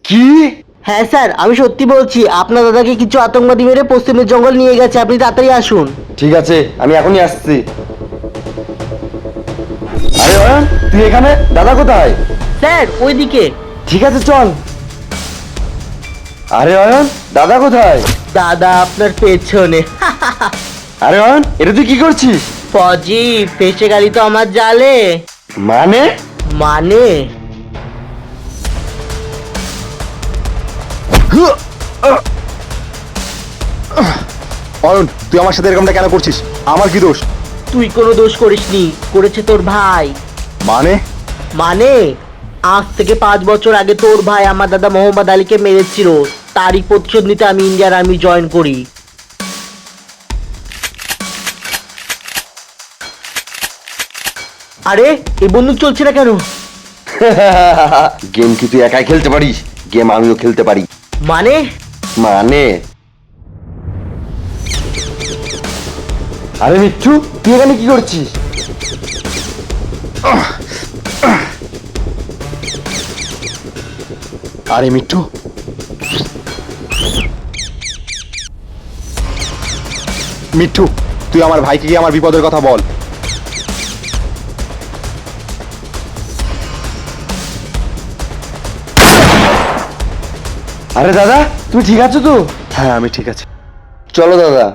কি? হ্যাঁ স্যার, আমি সত্যি বলছি, আপনার দাদাকে কিছু আতঙ্কবাদী মেরে পশ্চিমের জঙ্গল নিয়ে গেছে, আপনি তাড়াতাড়ি আসুন। ঠিক আছে, আমি এখনই আসছি। আরে অয়ন, তুই এখানে? দাদা কোথায়? স্যার ওইদিকে। ঠিক আছে, চল। আরে অয়ন, দাদা কোথায়? দাদা আপনার পেছনে। আরে অয়ন, এটা তুই কি করছিস? ফজি, ফেসে গেলি তো আমার জালে। মানে? মানে অয়ন, তুই আমার সাথে এরকমটা কেন করছিস? আমার কি দোষ? তুই কোনো দোষ করিসনি, করেছে তোর ভাই। মানে? মানে আজ থেকে 5 বছর আগে তোর ভাই আমার দাদা মোহাম্মদ আলীকে মেরেছিল, তারই প্রতিশোধ নিতে আমি ইন্ডিয়ান আর্মি জয়েন করি। আরে এই বন্দুক চলছে না কেন? গেম কি তুই একাই খেলতে পারিস? গেম আমিও খেলতে পারি। মানে মানে? আরে মিঠু, তুই এখানে কি করছিস? আরে মিঠু, মিঠু, তুই আমার ভাইকে গিয়ে আমার বিপদের কথা বল। আরে দাদা, তুমি ঠিক আছো তো? হ্যাঁ, আমি ঠিক আছি। চলো দাদা।